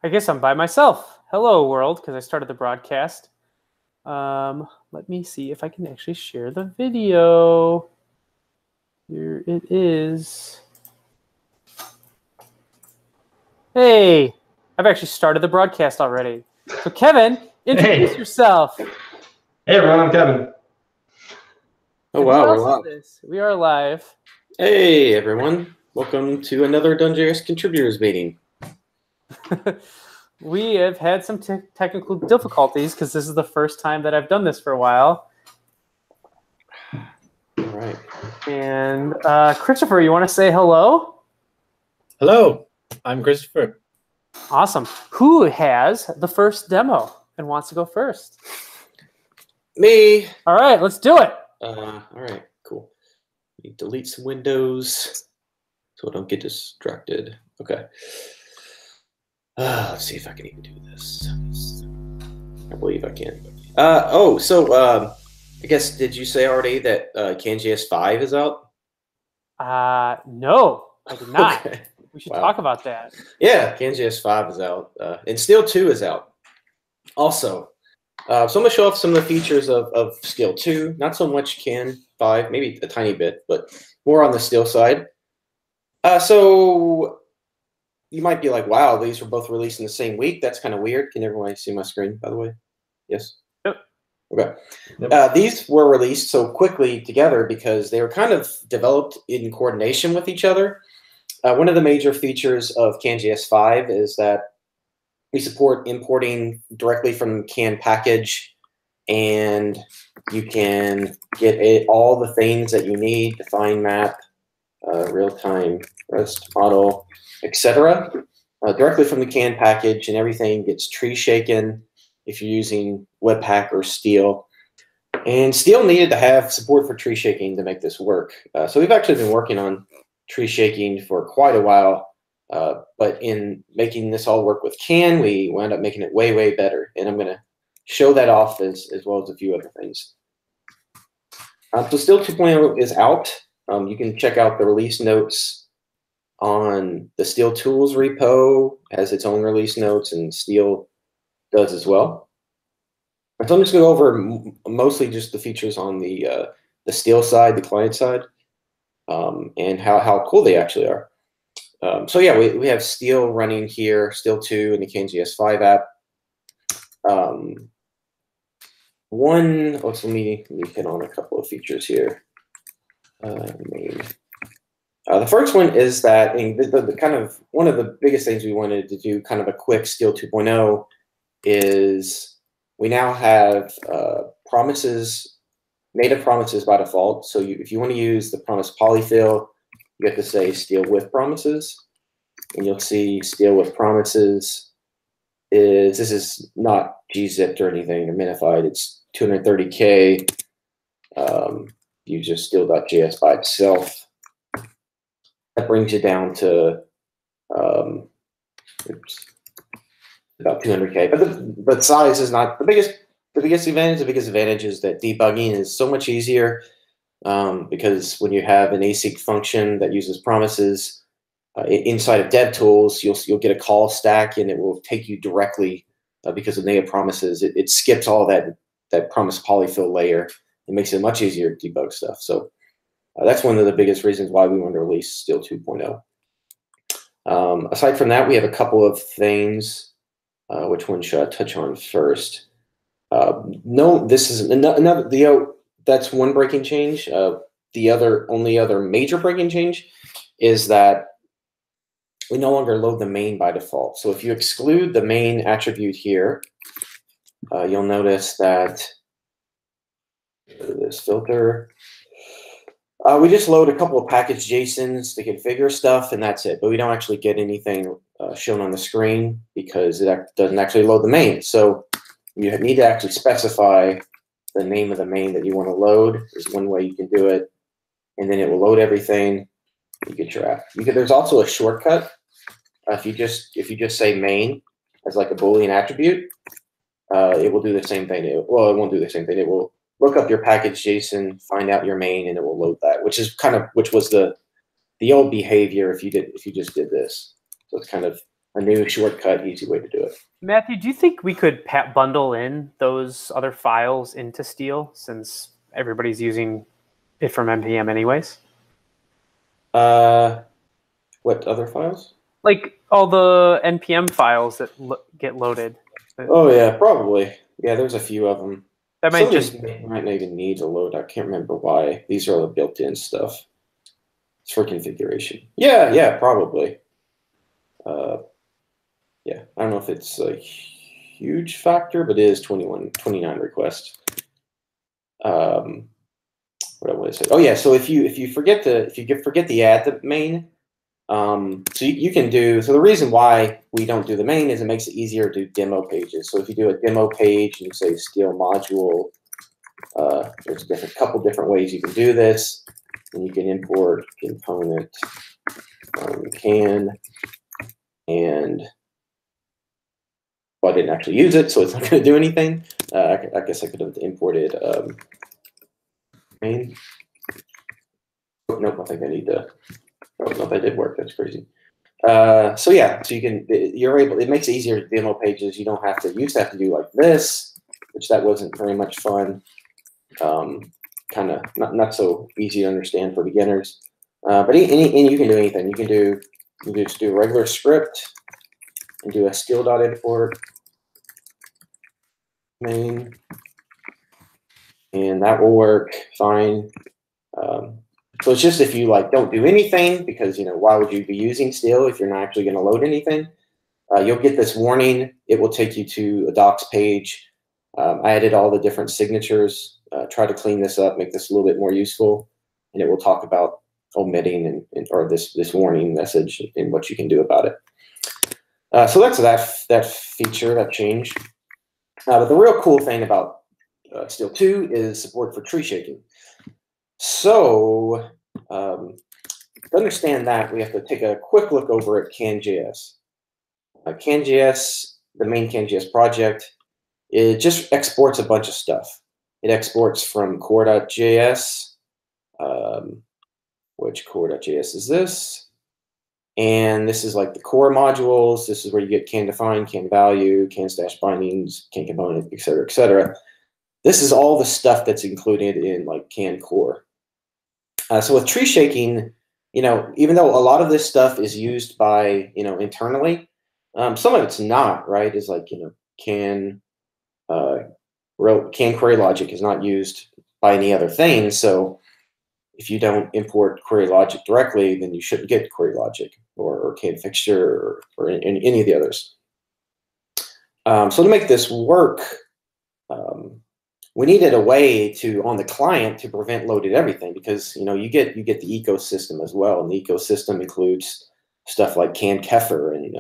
I guess I'm by myself. Hello, world, because I started the broadcast. Let me see if I can actually share the video. Here it is. Hey, I've actually started the broadcast already. So, Kevin, introduce yourself. Hey everyone, I'm Kevin. Oh wow, we're live. We are live. Hey everyone, welcome to another DoneJS contributors meeting. We have had some technical difficulties because this is the first time that I've done this for a while. All right. And Christopher, you want to say hello? Hello, I'm Christopher. Awesome. Who has the first demo and wants to go first? Me. All right, let's do it. All right, cool. Let me delete some windows so I don't get distracted. Okay. Let's see if I can even do this. I believe I can. I guess, did you say already that CanJS 5 is out? No, I did not. Okay. We should talk about that. Yeah, CanJS 5 is out. And Steel 2 is out. Also, so I'm going to show off some of the features of Steel 2. Not so much Can 5, maybe a tiny bit, but more on the Steel side. So you might be like, wow, these were both released in the same week. That's kind of weird. Can everyone see my screen, by the way? Yes? Yep. Okay. Yep. These were released so quickly together because they were kind of developed in coordination with each other. One of the major features of CanJS 5 is that we support importing directly from Can package, and you can get all the things that you need: define map, real-time REST model, etc. Directly from the Can package, and everything gets tree shaken if you're using Webpack or Steel. And Steel needed to have support for tree shaking to make this work. So we've actually been working on tree shaking for quite a while. But in making this all work with Can, we wound up making it way, way better. And I'm going to show that off as well as a few other things. So Steel 2.0 is out. You can check out the release notes on the Steel Tools repo. It has its own release notes, and Steel does as well. So I'm just going to go over mostly just the features on the Steel side, the client side, and how cool they actually are. So yeah, we have Steel running here, Steel 2 in the CanJS 5 app. Let me hit on a couple of features here. The first one is that the kind of one of the biggest things we wanted to do, kind of a quick Steel 2.0, is we now have native promises by default. So if you want to use the promise polyfill, you have to say Steel with promises, and you'll see Steel with promises this is not gzipped or anything or minified. It's 230K. Use just Steel.js by itself. That brings you down to about 200K. But size is not the biggest. The biggest advantage. The biggest advantage is that debugging is so much easier because when you have an async function that uses promises inside of DevTools, you'll get a call stack, and it will take you directly because of native promises. It skips all that promise polyfill layer. It makes it much easier to debug stuff. So that's one of the biggest reasons why we want to release Steel 2.0. Aside from that, we have a couple of things. Which one should I touch on first? No, this is another. That's one breaking change. The only other major breaking change is that we no longer load the main by default. So if you exclude the main attribute here, you'll notice that this filter. We just load a couple of package JSONs to configure stuff, and that's it. But we don't actually get anything shown on the screen because it doesn't actually load the main. So you need to actually specify the name of the main that you want to load. Is one way you can do it, and then it will load everything. You get your app. There's also a shortcut. If you just say main as like a Boolean attribute, it will do the same thing. It won't do the same thing. It will look up your package JSON, find out your main, and it will load that, which was the old behavior if you just did this. So it's kind of a new shortcut, easy way to do it. Matthew, do you think we could bundle in those other files into Steel since everybody's using it from NPM anyways? What other files? Like all the NPM files that get loaded. Oh yeah, probably. Yeah, there's a few of them. That might just might not even need to load. I can't remember why. These are all the built-in stuff. It's for configuration. Yeah, probably. Yeah, I don't know if it's a huge factor, but it is 29 requests. What I want to say? Oh yeah, so if you forget the add the main, so you can do. So the reason why we don't do the main is it makes it easier to do demo pages. So if you do a demo page and you say Steel module, there's a couple different ways you can do this, and you can import component can and. Well, I didn't actually use it, so it's not going to do anything. I guess I could have imported main. Oh, nope, I think I need to. Oh, no, that did work. That's crazy. So yeah, so you're able. It makes it easier to demo pages. You don't have to. You used to have to do like this, which that wasn't very much fun. Kind of not so easy to understand for beginners. But you can do anything. You can just do a regular script. And do a steel.import main, and that will work fine. So it's just if you don't do anything, because why would you be using Steel if you're not actually going to load anything? You'll get this warning. It will take you to a docs page. I added all the different signatures. Try to clean this up, make this a little bit more useful, and it will talk about omitting or this warning message and what you can do about it. So that's that feature, that change. But the real cool thing about Steel 2 is support for tree shaking. So to understand that, we have to take a quick look over at CanJS. CanJS, the main CanJS project, it just exports a bunch of stuff. It exports from core.js, which core.js is this. And this is like the core modules. This is where you get can define, can value, can stash bindings, can component, et cetera, et cetera. This is all the stuff that's included in can core. So with tree shaking, even though a lot of this stuff is used by, internally, some of it's not, right? Is can query logic is not used by any other thing. So if you don't import query logic directly, then you shouldn't get query logic or can fixture or any of the others. So to make this work, we needed a way on the client to prevent loaded everything, because you get the ecosystem as well, and the ecosystem includes stuff like can Kefir and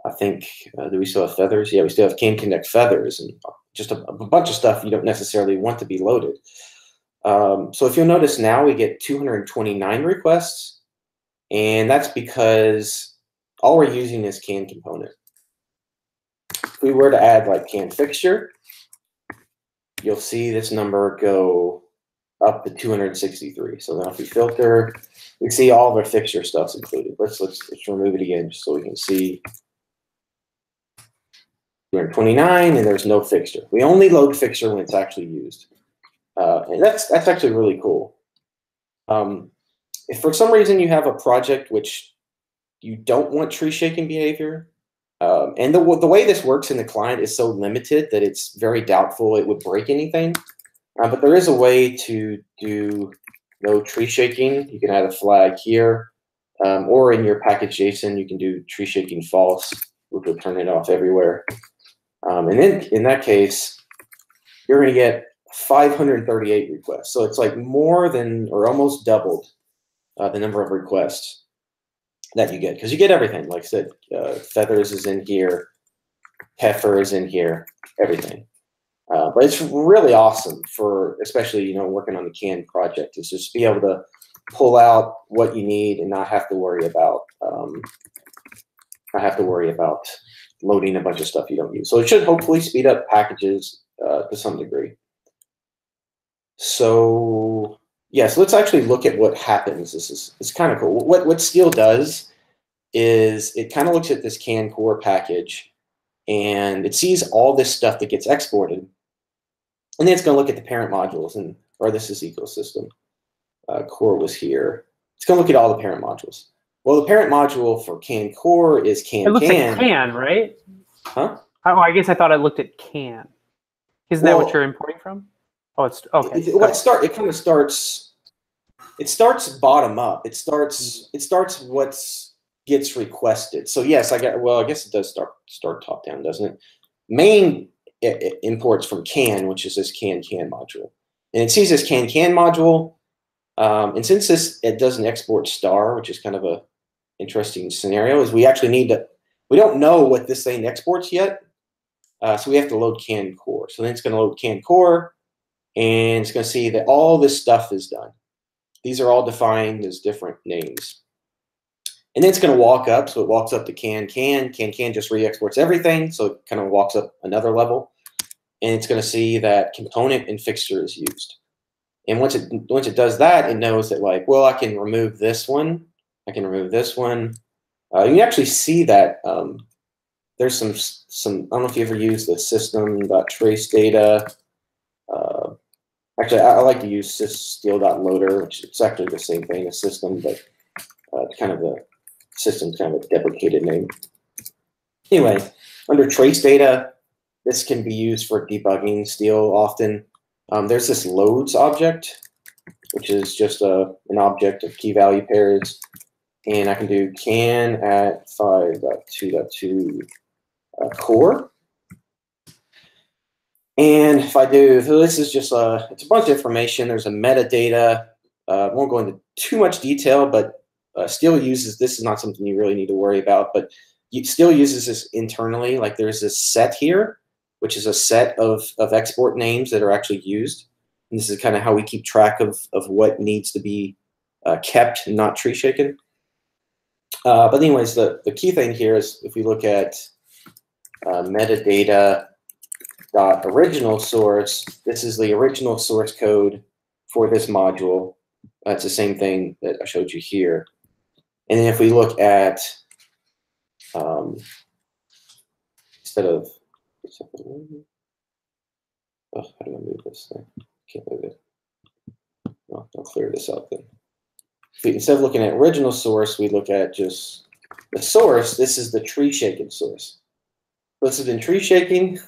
I think do we still have feathers? Yeah, we still have can connect feathers and just a bunch of stuff you don't necessarily want to be loaded. So if you'll notice now, we get 229 requests, and that's because all we're using is can component. If we were to add can fixture, you'll see this number go up to 263. So now if we filter, we see all of our fixture stuff's included. Let's remove it again just so we can see 229, and there's no fixture. We only load fixture when it's actually used. And that's actually really cool. If for some reason you have a project which you don't want tree shaking behavior, and the way this works in the client is so limited that it's very doubtful it would break anything. But there is a way to do no tree shaking. You can add a flag here, or in your package JSON, you can do tree shaking false, which will turn it off everywhere. And then in that case, you're going to get 538 requests. So it's more than or almost doubled the number of requests that you get, because you get everything. Like I said, feathers is in here, Kefir is in here, everything. But it's really awesome for, especially working on the can project, is just be able to pull out what you need and not have to worry about loading a bunch of stuff you don't use. So it should hopefully speed up packages to some degree. So yeah, so let's actually look at what happens. It's kind of cool. What Steel does is it kind of looks at this CAN core package, and it sees all this stuff that gets exported, and then it's going to look at the parent modules, or this is ecosystem. Core was here. It's going to look at all the parent modules. Well, the parent module for CAN core is CAN. It looks like CAN, right? Huh? Oh, I guess I thought I looked at CAN. Isn't that what you're importing from? Oh, it's okay. It kind of starts. It starts bottom up. It starts what gets requested. So yes, I guess it does start top down, doesn't it? Main imports from CAN, which is this CAN module, and it sees this CAN module. And since it doesn't export star, which is kind of a interesting scenario, is we actually need to. We don't know what this thing exports yet, so we have to load CAN core. So then it's going to load CAN core, and it's going to see that all this stuff is done. These are all defined as different names. And then it's going to walk up. So it walks up to CAN. CAN just re-exports everything. So it kind of walks up another level. And it's going to see that component and fixture is used. And once it does that, it knows that, like, well, I can remove this one. I can remove this one. You can actually see that there's some. I don't know if you ever use the system.trace data. Actually, I like to use syssteel.loader, which is actually the same thing as system, but kind of the system's kind of a deprecated name. Anyway, under trace data, this can be used for debugging steel often. There's this loads object, which is just an object of key value pairs. And I can do CAN at 5.2.2 core. And if I do, so this is just it's a bunch of information. There's a metadata. I won't go into too much detail, but Steel uses, this is not something you really need to worry about, but Steel uses this internally. Like there's this set here, which is a set of export names that are actually used. And this is kind of how we keep track of what needs to be kept, not tree shaken. But anyways, the key thing here is if we look at metadata original source, this is the original source code for this module. It's the same thing that I showed you here. And then if we look at, instead of, how do I move this thing? Can't move it. No, I'll clear this out then. Instead of looking at original source, we look at just the source. This is the tree shaken source. This has been tree shaking.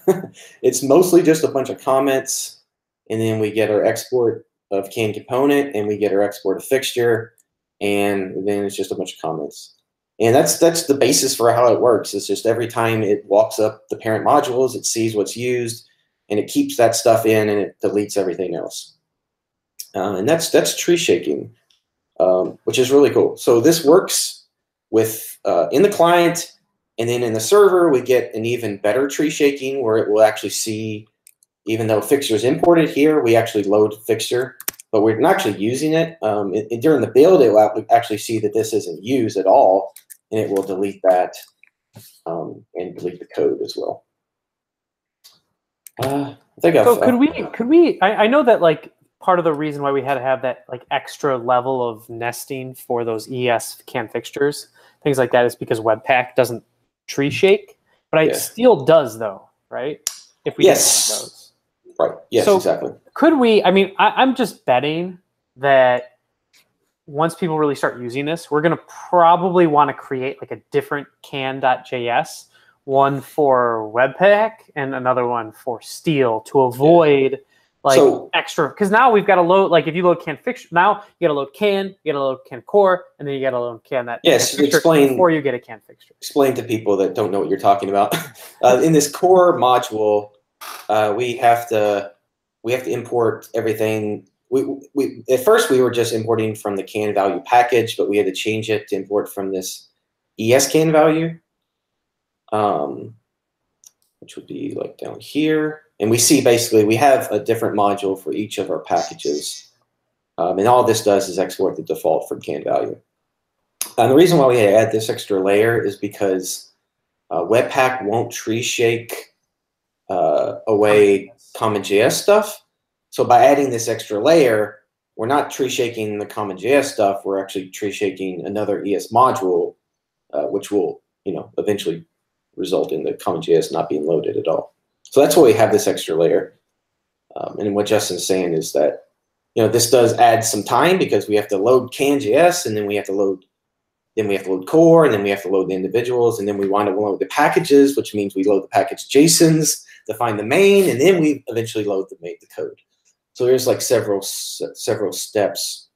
It's mostly just a bunch of comments, and then we get our export of CAN component, and we get our export of fixture, and then it's just a bunch of comments. And that's the basis for how it works. It's just every time it walks up the parent modules, it sees what's used, and it keeps that stuff in, and it deletes everything else. And that's tree shaking, which is really cool. So this works with in the client. And then in the server, we get an even better tree shaking where it will actually see, even though fixture is imported here, we actually load fixture, but we're not actually using it. During the build, it will actually see that this isn't used at all, and it will delete that and delete the code as well. I think so could we? I know that like part of the reason why we had to have that like extra level of nesting for those ES CAN fixtures, things like that, is because Webpack doesn't tree shake, but it still does though, right? If we get one of those. Right. Yes, so exactly. Could we, I mean, I'm just betting that once people really start using this, we're going to probably want to create like a different CAN.js, one for Webpack and another one for Steel to avoid like extra, because now we've got to load, like if you load CAN fixture, now you got to load CAN, you got to load CAN core, and then you got to load CAN explain before you get a CAN fixture. Explain to people that don't know what you're talking about. In this core module, we have to import everything. We at first we were just importing from the CAN value package, but we had to change it to import from this ES CAN value, which would be like down here. And we see basically we have a different module for each of our packages. And all this does is export the default from CAN value. And the reason why we had to add this extra layer is because Webpack won't tree shake away CommonJS stuff. So by adding this extra layer, we're not tree shaking the CommonJS stuff. We're actually tree shaking another ES module which will, eventually result in the CommonJS not being loaded at all. So that's why we have this extra layer. And what Justin's saying is that, this does add some time because we have to load CanJS, and then we have to load core, and then we have to load the individuals, and then we want to load the packages, which means we load the package JSONs to find the main, and then we eventually load the code. So there's like several steps.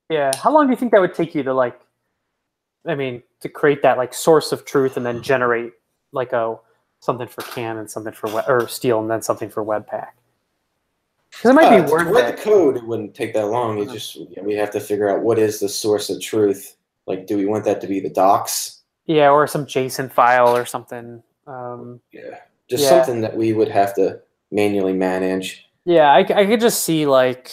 Yeah. How long do you think that would take you to to create that like source of truth and then generate like something for Can and something for Steel and then something for Webpack? Because it might be worth to write the code. It wouldn't take that long. It just we have to figure out what is the source of truth. Like, do we want that to be the docs? Yeah, or some JSON file or something. Something that we would have to manually manage. Yeah, I could just see like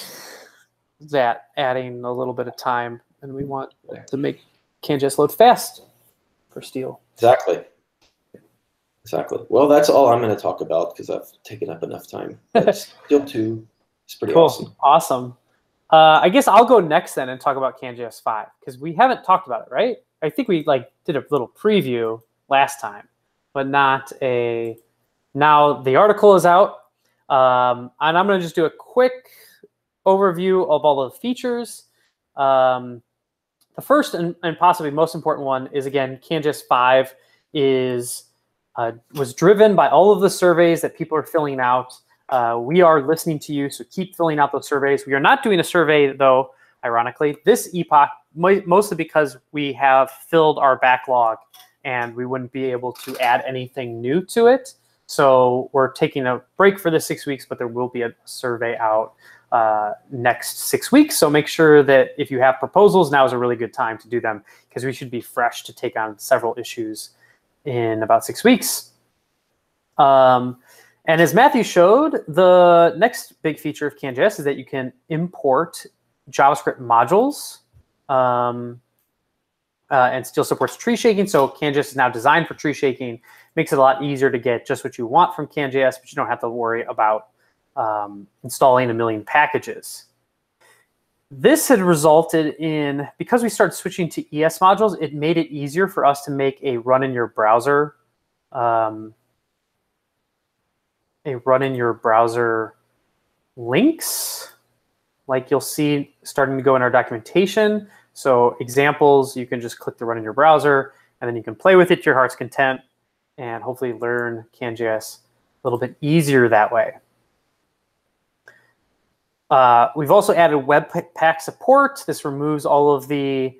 that adding a little bit of time, and we want to make CanJS load fast for Steel. Exactly. Well, that's all I'm going to talk about because I've taken up enough time. But Steel 2 is pretty awesome. Awesome. I guess I'll go next then and talk about CanJS 5 because we haven't talked about it, right? I think we did a little preview last time, but not a. Now the article is out, and I'm going to just do a quick overview of all the features. The first and possibly most important one is, again, CanJS 5 was driven by all of the surveys that people are filling out. We are listening to you, so keep filling out those surveys. We are not doing a survey, though, ironically, this epoch, mostly because we have filled our backlog and we wouldn't be able to add anything new to it. So we're taking a break for the 6 weeks, but there will be a survey out next 6 weeks. So make sure that if you have proposals, now is a really good time to do them because we should be fresh to take on several issues in about 6 weeks. And as Matthew showed, the next big feature of CanJS is that you can import JavaScript modules. And Steel supports tree shaking, so CanJS is now designed for tree shaking. Makes it a lot easier to get just what you want from CanJS, but you don't have to worry about installing a million packages. This had resulted in, because we started switching to ES modules, it made it easier for us to make a run in your browser links, like you'll see starting to go in our documentation. So examples, you can just click the run in your browser, and then you can play with it to your heart's content and hopefully learn CanJS a little bit easier that way. We've also added Webpack support. This removes all of the,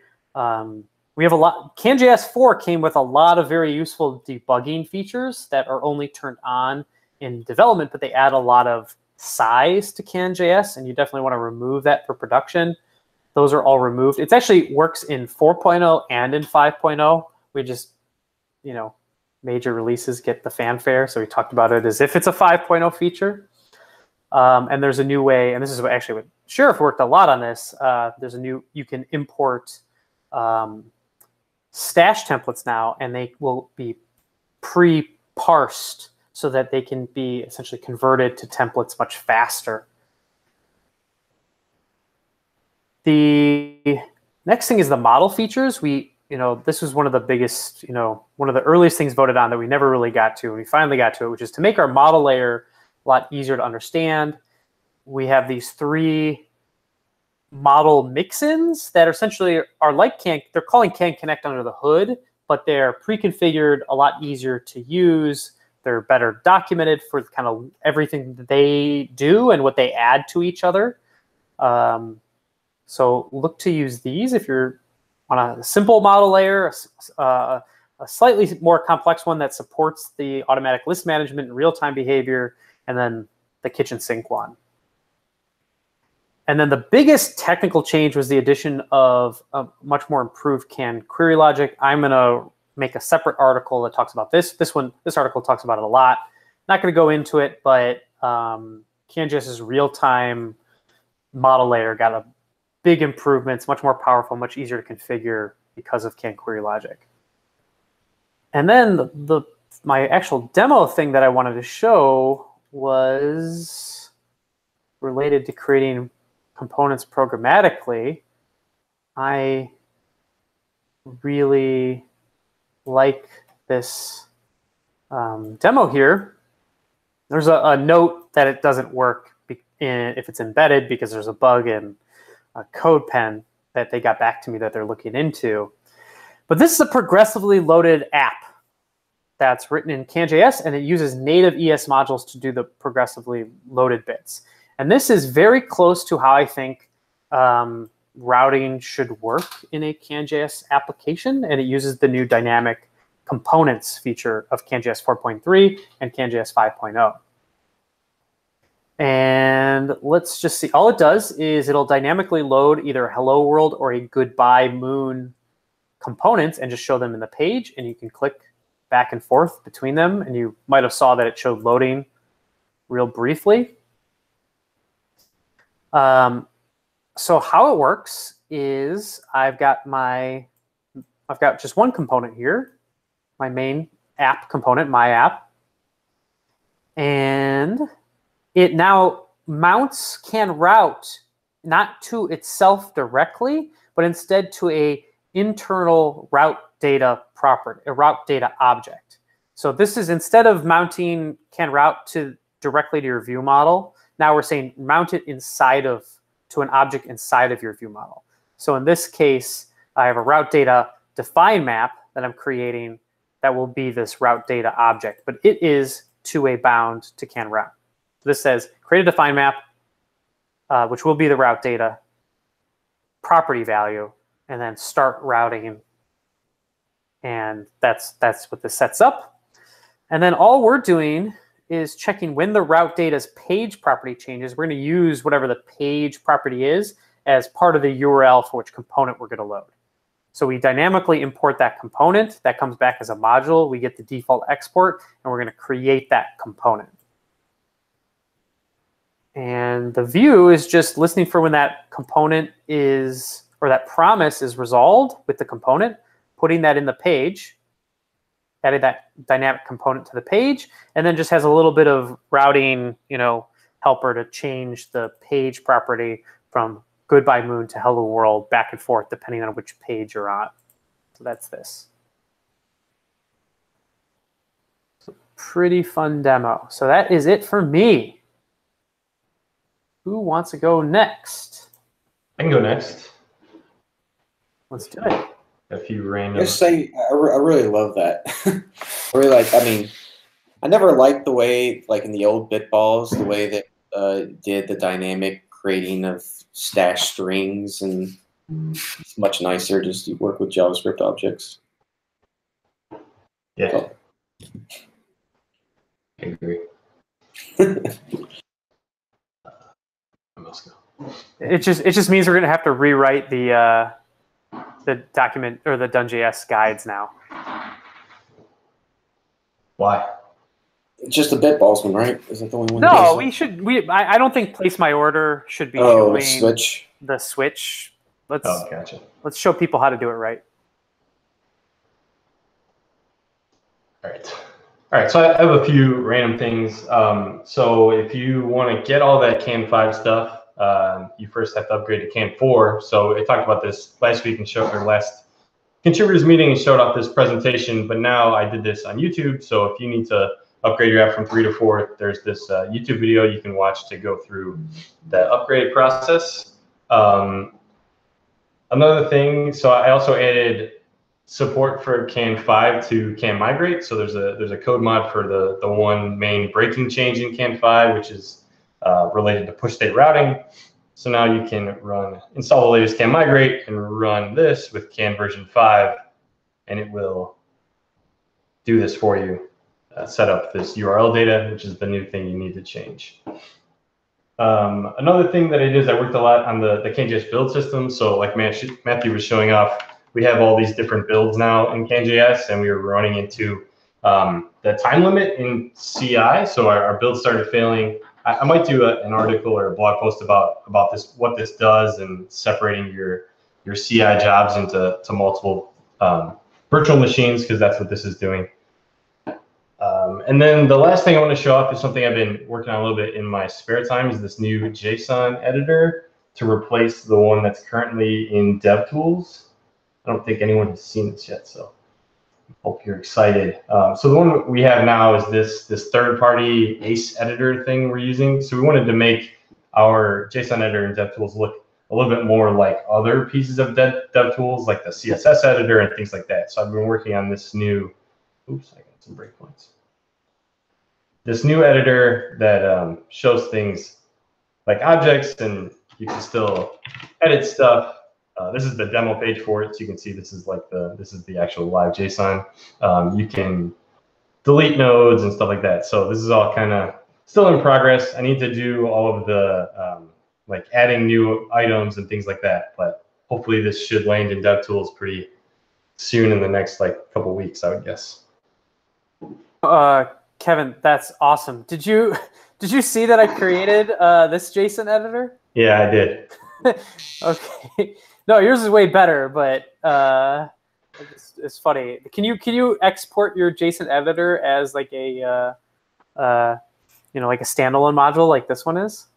we have a lot, CanJS 4 came with a lot of very useful debugging features that are only turned on in development, but they add a lot of size to CanJS, and you definitely want to remove that for production. Those are all removed. It actually works in 4.0 and in 5.0. We just, major releases get the fanfare, so we talked about it as if it's a 5.0 feature. And there's a new way, and this is what Sheriff worked a lot on this. There's a new, you can import stash templates now, and they will be pre-parsed so that they can be essentially converted to templates much faster. The next thing is the model features. This was one of the biggest, one of the earliest things voted on that we never really got to, and we finally got to it, which is to make our model layer a lot easier to understand. We have these 3 model mix-ins that essentially are like they're calling Can Connect under the hood, but they're pre-configured, a lot easier to use. They're better documented for kind of everything that they do and what they add to each other. So look to use these if you're on a simple model layer, a slightly more complex one that supports the automatic list management and real-time behavior, and then the kitchen sink one. And then the biggest technical change was the addition of a much more improved Can query logic. I'm going to make a separate article that talks about this. This article talks about it a lot. Not going to go into it, but CanJS's real-time model layer got a big improvements, much more powerful, much easier to configure because of Can query logic. And then my actual demo thing that I wanted to show was related to creating components programmatically. I really like this demo here, there's a note that it doesn't work if it's embedded because there's a bug in a CodePen that they got back to me that they're looking into. But this is a progressively loaded app that's written in CanJS, and it uses native ES modules to do the progressively loaded bits. And this is very close to how I think routing should work in a CanJS application, and it uses the new dynamic components feature of CanJS 4.3 and CanJS 5.0. And let's just see. All it does is it'll dynamically load either a hello world or a goodbye moon components and just show them in the page, and you can click back and forth between them, and you might have saw that it showed loading real briefly. So how it works is I've got just one component here, my main app component, my app, and it now mounts CanRoute not to itself directly, but instead to a internal route data property, a route data object. So this is, instead of mounting CanRoute directly to your view model, now we're saying mount it to an object inside of your view model. So in this case, I have a route data define map that I'm creating that will be this route data object, but it is to a bound to CanRoute. So this says create a define map, which will be the route data property value, and then start routing. And that's what this sets up. And then all we're doing is checking when the route data's page property changes. We're going to use whatever the page property is as part of the URL for which component we're going to load. So we dynamically import that component. That comes back as a module. We get the default export, and we're going to create that component. And the view is just listening for when that component is, or that promise is resolved with the component, putting that in the page, adding that dynamic component to the page, and then just has a little bit of routing, helper to change the page property from goodbye moon to hello world back and forth depending on which page you're on. So that's this. So pretty fun demo. So that is it for me. Who wants to go next? I can go next. Let's do it. A few random. I just say I really love that. I really like. I mean, I never liked the way, like in the old Bitballs, the way that did the dynamic creating of stash strings, and it's much nicer just to work with JavaScript objects. Yeah, Oh. I agree. It just means we're going to have to rewrite the document or the DoneJS guides now. Why? Just the Bitballs one, right? Is that the only one? No, we should. I don't think place my order should be showing switch. The switch. Gotcha. Let's show people how to do it right. All right. So I have a few random things. So if you want to get all that Can 5 stuff, you first have to upgrade to Can 4. So I talked about this last week and showed our last contributors meeting and showed off this presentation. But now I did this on YouTube. So if you need to upgrade your app from 3 to 4, there's this YouTube video you can watch to go through the upgrade process. Another thing, so I also added support for Can 5 to Can Migrate. So there's a code mod for the one main breaking change in Can 5, which is related to push state routing. So now you can install the latest Can Migrate and run this with Can version 5, and it will do this for you. Set up this URL data, which is the new thing you need to change. Another thing that I did is I worked a lot on the CanJS build system. So like Matthew was showing off, we have all these different builds now in CanJS, and we were running into the time limit in CI. So our build started failing. I might do an article or a blog post about this, what this does, and separating your CI jobs into multiple virtual machines, because that's what this is doing. And then the last thing I want to show off is something I've been working on a little bit in my spare time, is this new JSON editor to replace the one that's currently in DevTools. I don't think anyone has seen this yet, so Hope you're excited. So the one we have now is this third-party ACE editor thing we're using. So we wanted to make our JSON editor and DevTools look a little bit more like other pieces of DevTools, like the CSS editor and things like that. So I've been working on this new, oops, I got some breakpoints. This new editor that shows things like objects, and you can still edit stuff. This is the demo page for it, so you can see this is like this is the actual live JSON. You can delete nodes and stuff like that. So this is all kind of still in progress. I need to do all of the like adding new items and things like that, but hopefully this should land in DevTools pretty soon in the next like couple weeks, I would guess. Kevin, that's awesome. Did you see that I created this JSON editor? Yeah, I did. Okay. No, yours is way better, but it's funny. Can you export your JSON editor as like a like a standalone module like this one is?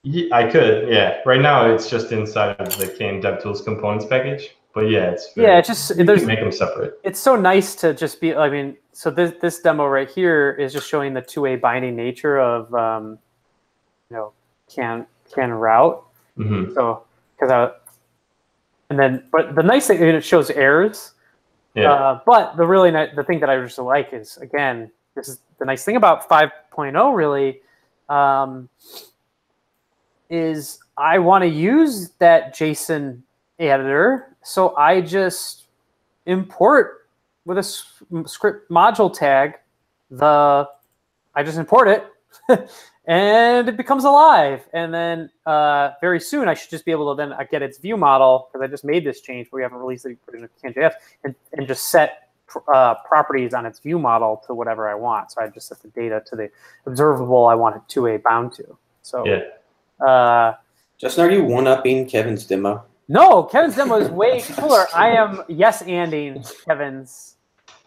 Yeah, I could. Yeah. Right now it's just inside of the Kane DevTools components package. But yeah, it's very, it's just you can make them separate. It's so nice to just be. I mean, so this demo right here is just showing the two-way binding nature of can route. Mm-hmm. So but the nice thing, it shows errors. Yeah. But the thing that I just like is, again, this is the nice thing about 5.0 really, is I want to use that JSON editor. So I just import with a script module tag. I just import it, and it becomes alive. And then very soon, I should just be able to then get its view model, because I just made this change, but we haven't released the version of CanJS, and just set properties on its view model to whatever I want. So I just set the data to the observable I want it two-way bound to. So yeah. Justin, are you one-upping Kevin's demo? No, Kevin's demo is way cooler. I am yes-anding Kevin's.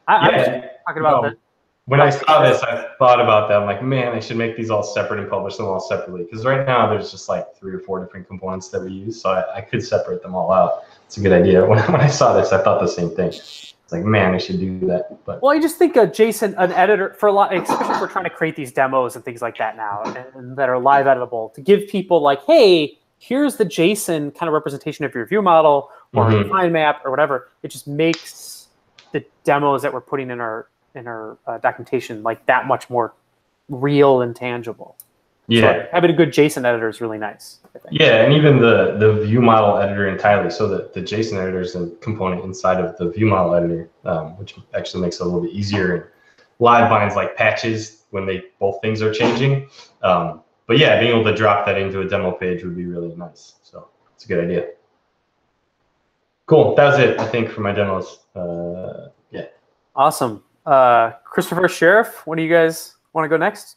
I'm just talking about the. When I saw this, I thought about that. I'm like, man, I should make these all separate and publish them all separately. Because right now there's just like 3 or 4 different components that we use. So I could separate them all out. It's a good idea. When I saw this, I thought the same thing. It's like, man, I should do that. But well, I just think JSON, an editor, for a lot, especially if we're trying to create these demos and things like that now, and that are live editable, to give people like, hey, here's the JSON kind of representation of your view model or a define map or whatever. It just makes the demos that we're putting in our documentation like that much more real and tangible. Yeah, so having a good JSON editor is really nice, I think. Yeah, and even the view model editor entirely. So the JSON editor is a component inside of the view model editor, which actually makes it a little bit easier. And live binds like patches when both things are changing. But yeah, being able to drop that into a demo page would be really nice. So it's a good idea. Cool. That was it, I think, for my demos. Yeah. Awesome. Christopher, Sheriff, when do you guys want to go next?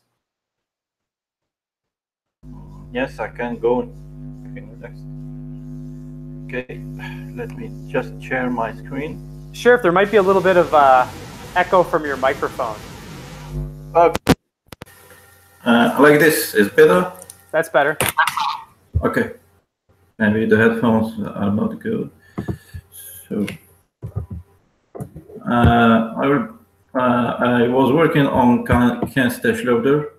Yes, I can go next. Okay, let me just share my screen. Sheriff, there might be a little bit of echo from your microphone. Like this is better? That's better. Okay. Maybe the headphones are not good. So I was working on can stash loader.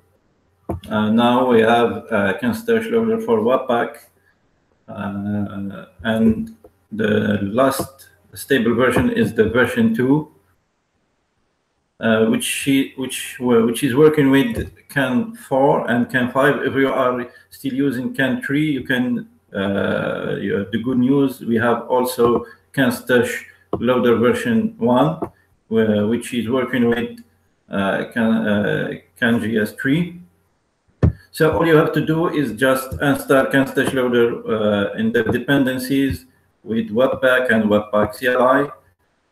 Now we have can stash loader for Webpack, and the last stable version is the version 2. Which is working with CAN 4 and CAN 5. If you are still using CAN 3, you can. The good news, we have also CAN Stash Loader version 1, which is working with CanJS 3. So all you have to do is just install CAN Stash Loader in the dependencies with Webpack and Webpack CLI,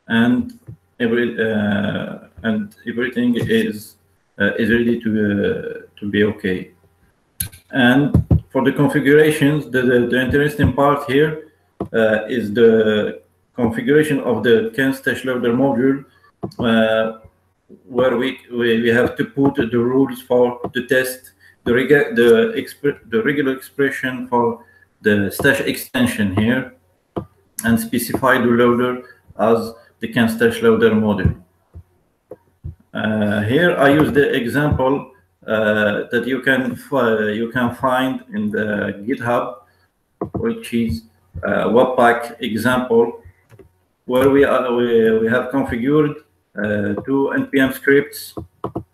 and everything is ready to be okay. And for the configurations, the interesting part here is the configuration of the CAN Stash Loader module, where we have to put the rules for the test, the regular expression for the stash extension here, and specify the loader as the can stash loader module. Here I use the example that you can find in the GitHub, which is Webpack example, where we have configured two npm scripts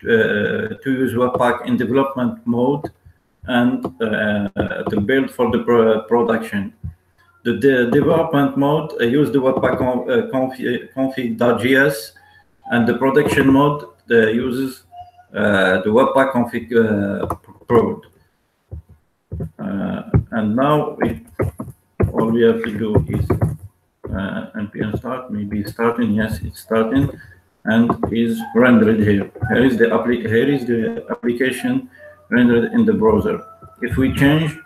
to use Webpack in development mode and to build for the production. The development mode use the Webpack config.js, and the production mode uses the Webpack config prod. And now all we have to do is npm start, maybe starting. Yes, it's starting, and is rendered here. Here is the application rendered in the browser. If we change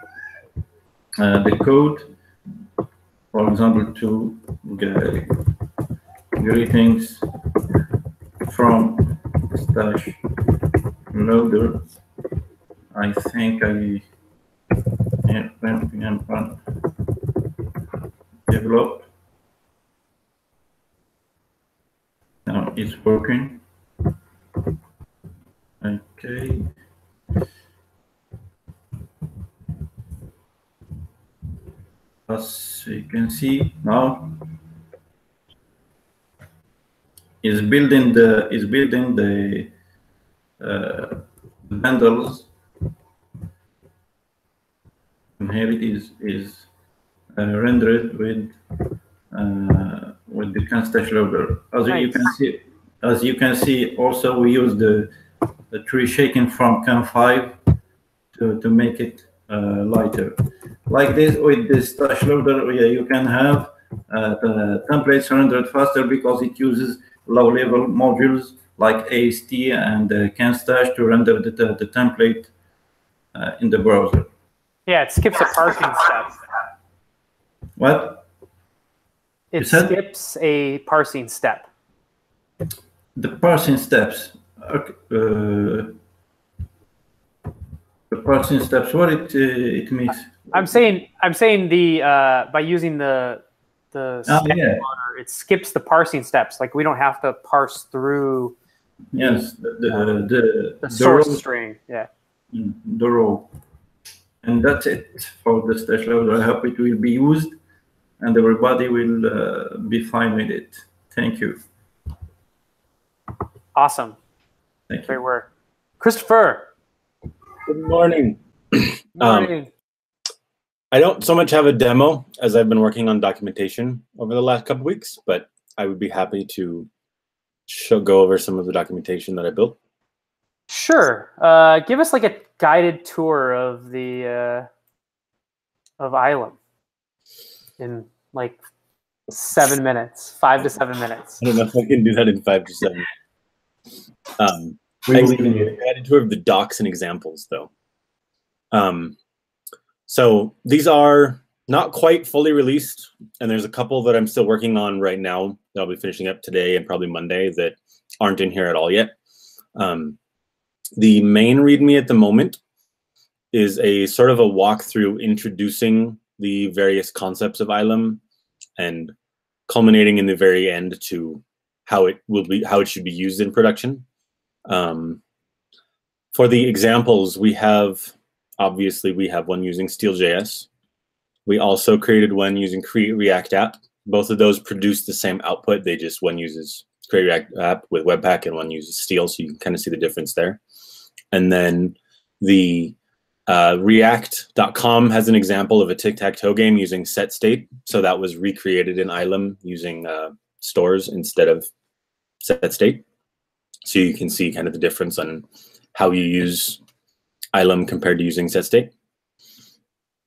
the code, for example, to greetings from stash loader, I think npm develop. Now it's working. Okay. As you can see now, is building the bundles, and here it is rendered with the can stash loader. As you can see, also we use the tree shaken from can5 to make it lighter. Like this, with the stash loader, you can have the templates rendered faster because it uses low-level modules like AST and CanStash to render the template in the browser. Yeah, it skips a parsing step. What? It skips a parsing step. The parsing steps. The parsing steps. What it means? I'm saying the by using the loader, it skips the parsing steps. Like we don't have to parse through. Yes, the source row string. Yeah. The row, and that's it for the stash loader. I hope it will be used, and everybody will be fine with it. Thank you. Awesome. Thank you. Great work, Christopher. Good morning. Good morning. I don't so much have a demo as I've been working on documentation over the last couple weeks, but I would be happy to go over some of the documentation that I built. Sure. Give us like a guided tour of the of Ilum in like 7 minutes, 5 to 7 minutes. I don't know if I can do that in 5 to 7. I can give a guided tour of the docs and examples, though. So these are not quite fully released, and there's a couple that I'm still working on right now that I'll be finishing up today and probably Monday that aren't in here at all yet. The main README at the moment is a sort of a walkthrough introducing the various concepts of Ilum and culminating in the very end to how it should be used in production. For the examples, we have one using Steel.js. We also created one using Create React App. Both of those produce the same output. They just, one uses Create React App with Webpack and one uses Steel, so you can kind of see the difference there. And then the React.com has an example of a tic-tac-toe game using set state. So that was recreated in Ilum using stores instead of set state. So you can see kind of the difference on how you use Ilum compared to using set state.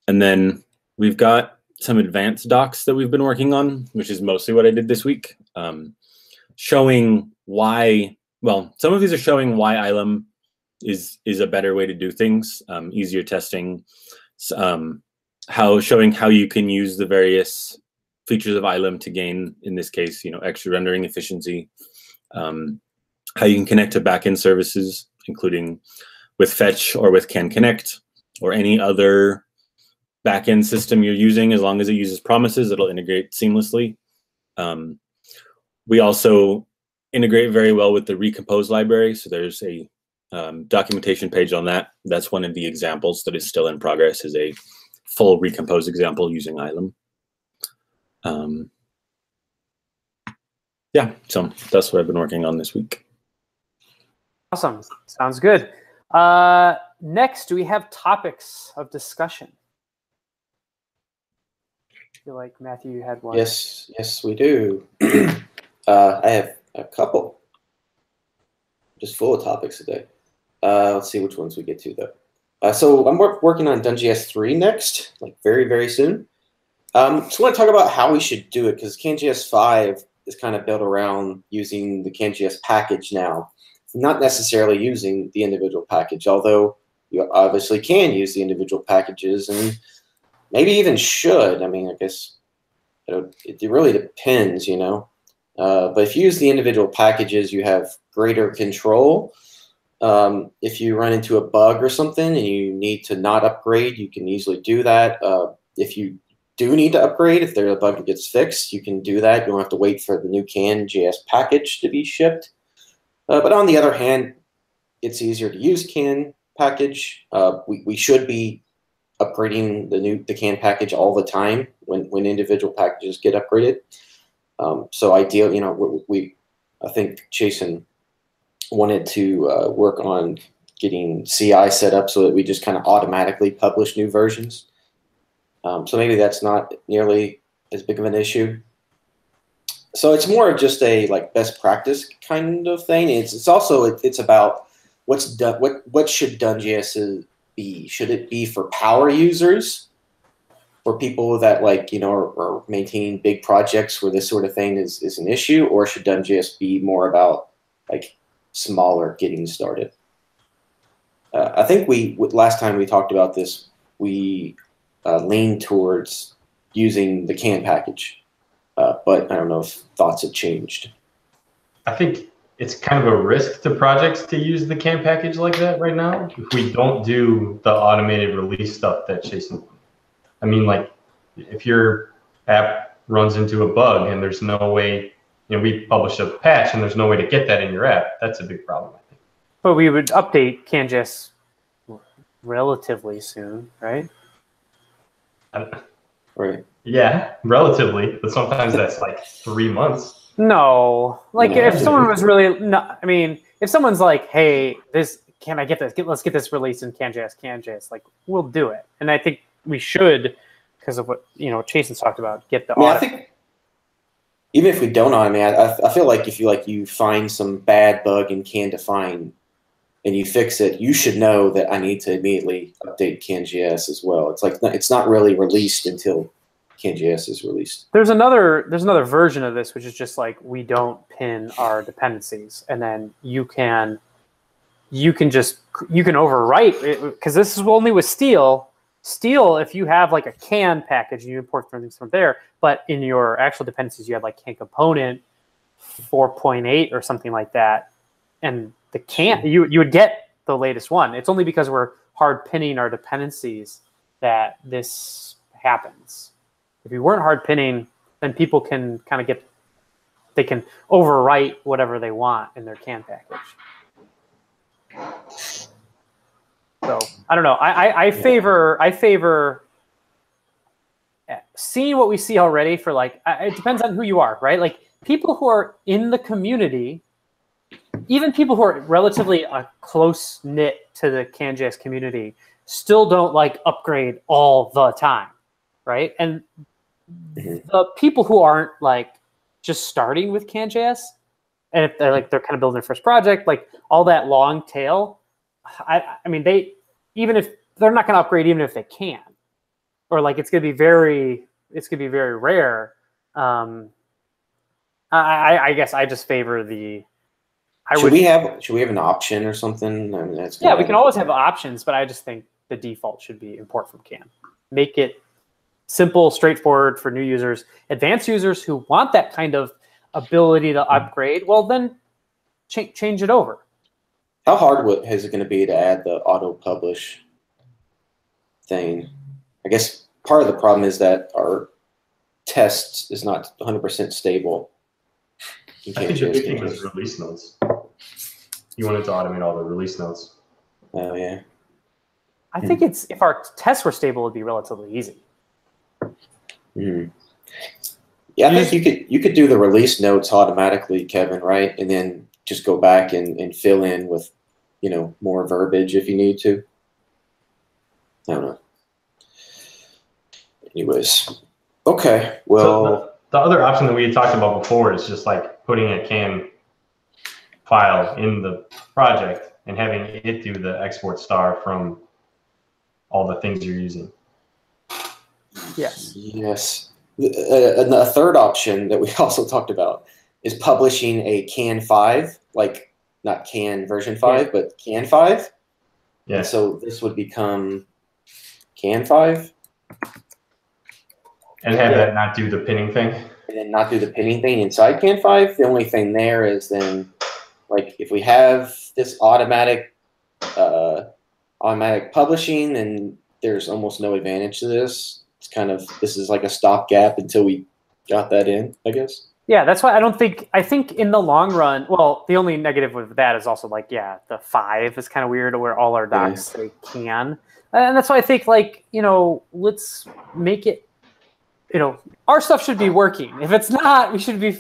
And then we've got some advanced docs that we've been working on, which is mostly what I did this week, showing why, well, some of these are showing why Ilum is a better way to do things, easier testing, showing how you can use the various features of Ilum to gain, in this case, extra rendering efficiency, how you can connect to backend services, including with Fetch or with Can Connect or any other backend system you're using. As long as it uses promises, it'll integrate seamlessly. We also integrate very well with the Recompose library. So there's a documentation page on that. That's one of the examples that is still in progress, is a full Recompose example using Ilum. Yeah, so that's what I've been working on this week. Awesome. Sounds good. Next, do we have topics of discussion? I feel like Matthew, you had one. Yes, we do. I have a couple. Just full of topics today. Let's see which ones we get to, though. So I'm working on DoneJS 3 next, like very, very soon. Just want to talk about how we should do it, because CanJS 5 is kind of built around using the CanJS package now, not necessarily using the individual package, although you obviously can use the individual packages and maybe even should. I mean, I guess it really depends, you know. But if you use the individual packages, you have greater control. If you run into a bug or something and you need to not upgrade, you can easily do that. If you do need to upgrade, if there's a bug that gets fixed, you can do that. You don't have to wait for the new CanJS package to be shipped. But on the other hand, it's easier to use Can package. We should be upgrading the Can package all the time when individual packages get upgraded. So ideal, you know, I think Jason wanted to work on getting CI set up so that we just kind of automatically publish new versions. So maybe that's not nearly as big of an issue. So it's more of just a like best practice kind of thing. It's also it's about what should DoneJS be? Should it be for power users, for people that like, you know, are maintaining big projects where this sort of thing is an issue, or should DoneJS be more about like smaller getting started? I think last time we talked about this, we leaned towards using the Can package, but I don't know if thoughts have changed. I think it's kind of a risk to projects to use the Can package like that right now if we don't do the automated release stuff that Jason. I mean, like, if your app runs into a bug and there's no way, you know, we publish a patch and there's no way to get that in your app, that's a big problem, I think. But we would update CanJS relatively soon, right? Right. Yeah, relatively, but sometimes that's like 3 months. No, like if someone was really, no, I mean, if someone's like, hey, can I get this? Let's get this released in CanJS, like we'll do it. And I think we should, because of what, you know, Jason's talked about, get the I think even if we don't automate, I feel like if you find some bad bug in Can Define and you fix it, you should know that I need to immediately update CanJS as well. It's like it's not really released until CanJS is released. There's another version of this, which is just like we don't pin our dependencies, and then you can overwrite it, because this is only with Steel. Steel, if you have like a Can package, you import things from there, but in your actual dependencies, you have like Can component 4.8 or something like that, and the Can you would get the latest one. It's only because we're hard pinning our dependencies that this happens. If we weren't hard pinning, then people can kind of they can overwrite whatever they want in their Can package. So I don't know. I favor seeing what we see already for like, it depends on who you are, right? Like people who are in the community, even people who are relatively close knit to the CanJS community, still don't like upgrade all the time, right? And the people who aren't like just starting with CanJS, and if they're kind of building their first project, like all that long tail, I mean, even if they're not going to upgrade, even if they can, or like it's going to be very rare. I guess I just favor the. Should we have an option or something? I mean, yeah, we can always have options, but I just think the default should be import from Can. Make it simple, straightforward for new users. Advanced users who want that kind of ability to upgrade, well, then change it over. How hard is it going to be to add the auto publish thing? I guess part of the problem is that our test is not 100% stable. in I think the Can.js big thing was canvas. release notes. You wanted to automate all the release notes. Oh yeah. I think it's if our tests were stable, it'd be relatively easy. Mhm. Yeah, I think you could do the release notes automatically, Kevin, right? And then just go back and fill in with, you know, more verbiage if you need to. I don't know. Anyways, okay. Well, So the other option that we had talked about before is just like putting a can file in the project and having it do the export star from all the things you're using. Yes. yes. A third option that we also talked about is publishing a Can 5, like not Can version 5, but Can 5. Yeah. And so this would become Can 5. And have that not do the pinning thing. And then not do the pinning thing inside Can 5. The only thing there is then, like, if we have this automatic publishing, then there's almost no advantage to this. It's kind of, this is like a stopgap until we got that in, I guess. Yeah, that's why I think in the long run, well, the only negative with that is also like, yeah, the 5 is kind of weird where all our docs say can. And that's why I think, like, you know, let's make it, you know, our stuff should be working. If it's not, we should be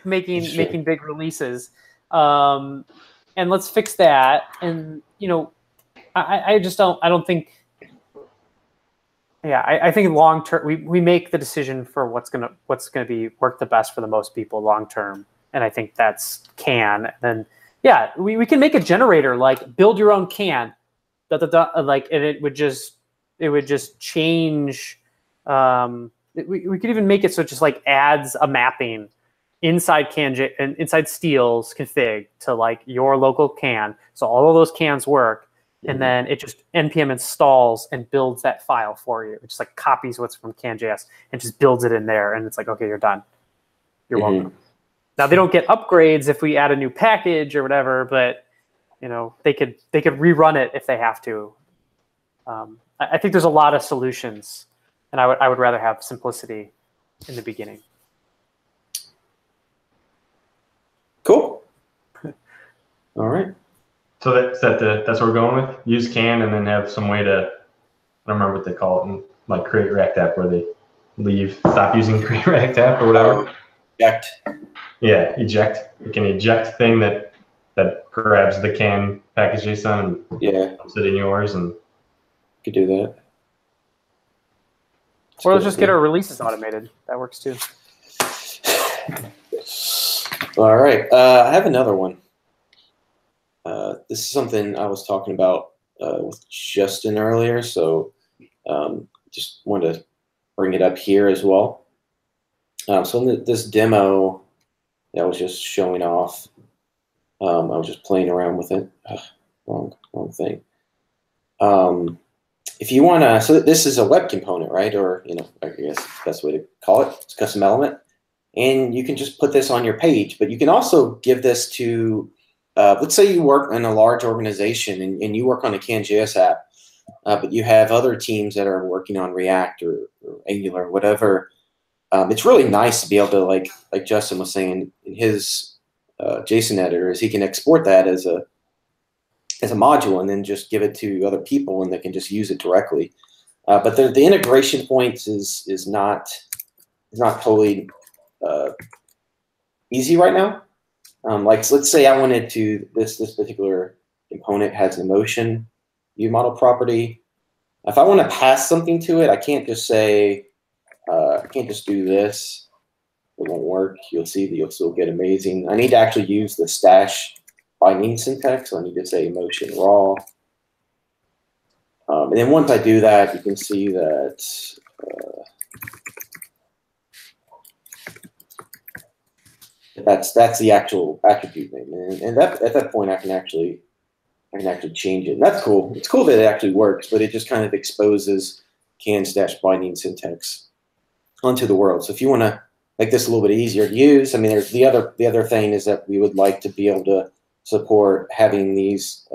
making big releases. And let's fix that. And, you know, I don't think, yeah, I think long term we make the decision for what's gonna be work the best for the most people long term, and I think that's can. And then yeah, we can make a generator like build your own can, like, and it would just change. We could even make it so it just like adds a mapping inside and inside Steel's config to like your local can, so all of those cans work. And then it just npm installs and builds that file for you. It just like copies what's from CanJS and just builds it in there. And it's like, okay, you're done. You're welcome. Now they don't get upgrades if we add a new package or whatever, but you know they could rerun it if they have to. I think there's a lot of solutions, and I would rather have simplicity in the beginning. Cool. All right. So that's what we're going with. Use can and then have some way to, I don't remember what they call it, in like create React app where they stop using create React app or whatever. Eject. Yeah, eject. You can eject thing that grabs the can package JSON and puts it in yours, and you could do that. Or let's just get our releases automated. That works too. All right, I have another one. This is something I was talking about with Justin earlier, so just wanted to bring it up here as well. So in this demo that I was just showing off, I was just playing around with it. Wrong thing. If you want to, so this is a web component, right? Or, you know, I guess the best way to call it. It's a custom element. And you can just put this on your page, but you can also give this to, let's say you work in a large organization and you work on a CanJS app, but you have other teams that are working on React or Angular or whatever. It's really nice to be able to, like Justin was saying in his JSON editor, is he can export that as a module and then just give it to other people and they can just use it directly. But the integration points is not totally easy right now. Like, let's say I wanted to, this particular component has an emotion view model property. If I want to pass something to it, I can't just say, I can't just do this. It won't work. You'll see that you'll still get amazing. I need to actually use the stash binding syntax. So I need to say emotion raw. And then once I do that, you can see that that's the actual attribute name, and at that point I can actually change it. And that's cool. It's cool that it actually works, but it just kind of exposes can stash binding syntax onto the world. So if you want to make this a little bit easier to use, I mean, there's the other thing is that we would like to be able to support having these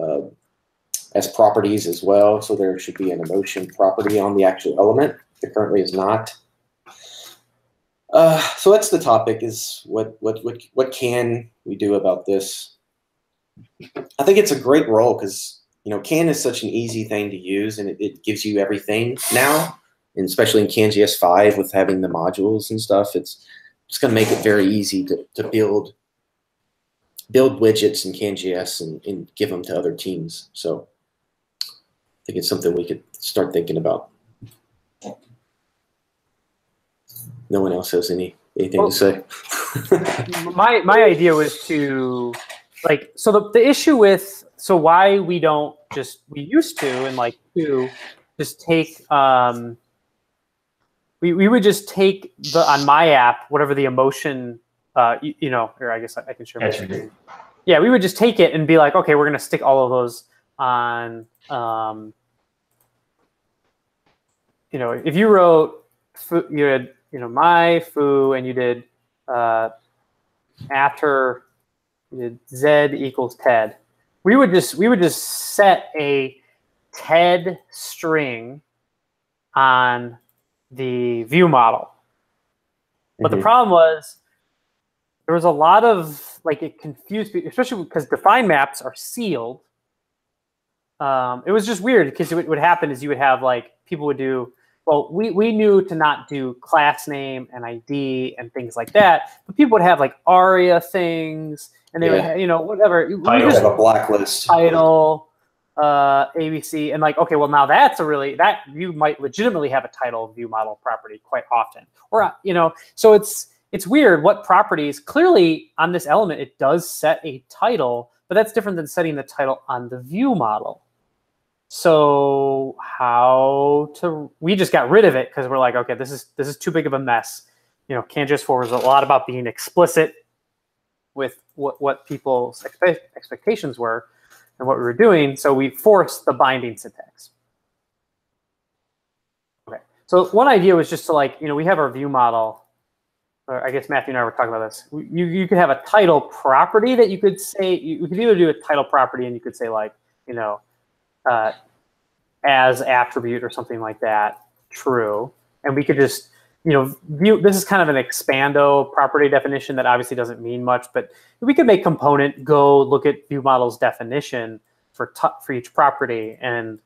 as properties as well. So there should be an emotion property on the actual element. There currently is not. So that's the topic: is what can we do about this? I think it's a great role because CAN is such an easy thing to use, and it gives you everything now, and especially in CanJS 5 with having the modules and stuff. It's going to make it very easy to build widgets in CanJS and give them to other teams. So I think it's something we could start thinking about. No one else has anything to say. my idea was to so the issue with why we don't we used to and to just take we would just take on my app whatever the emotion or I guess I can share my screen. Yeah, we would just take it and be like, okay, we're gonna stick all of those on if you wrote you had my foo and you did after you did Z equals TED, we would just set a TED string on the view model. But the problem was there was a lot of it confused people, especially because define maps are sealed. It was just weird because what would happen is you would have people would do, well, we knew to not do class name and ID and things like that, but people would have ARIA things, and they would have, whatever. Title, have a blacklist. Title, ABC, and okay, well now that's that you might legitimately have a title view model property quite often, or so it's weird what properties. Clearly on this element it does set a title, but that's different than setting the title on the view model. So we just got rid of it because we're like, okay, this is too big of a mess. CanJS 4 was a lot about being explicit with what people's expectations were and what we were doing. So we forced the binding syntax. Okay. So one idea was just to we have our view model, or I guess Matthew and I were talking about this. You could have a title property that you could say, you could either do a title property and you could say as attribute or something like that, true. And we could just, view, this is kind of an expando property definition that obviously doesn't mean much, but we could make component go look at view model's definition for each property and,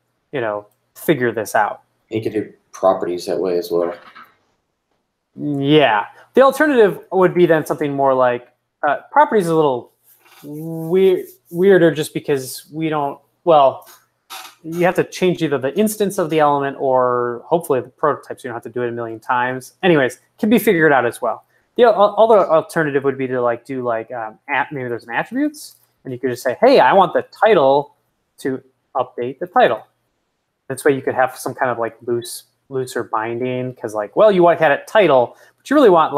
figure this out. You could do properties that way as well. Yeah. The alternative would be then something more like properties is a little weirder just because we don't, well, you have to change either the instance of the element or hopefully the prototype, so you don't have to do it a million times. Anyways, can be figured out as well. The other alternative would be to do maybe there's an attributes, and you could just say, hey, I want the title to update the title. This way you could have some kind of looser binding because well, you had it title, but you really want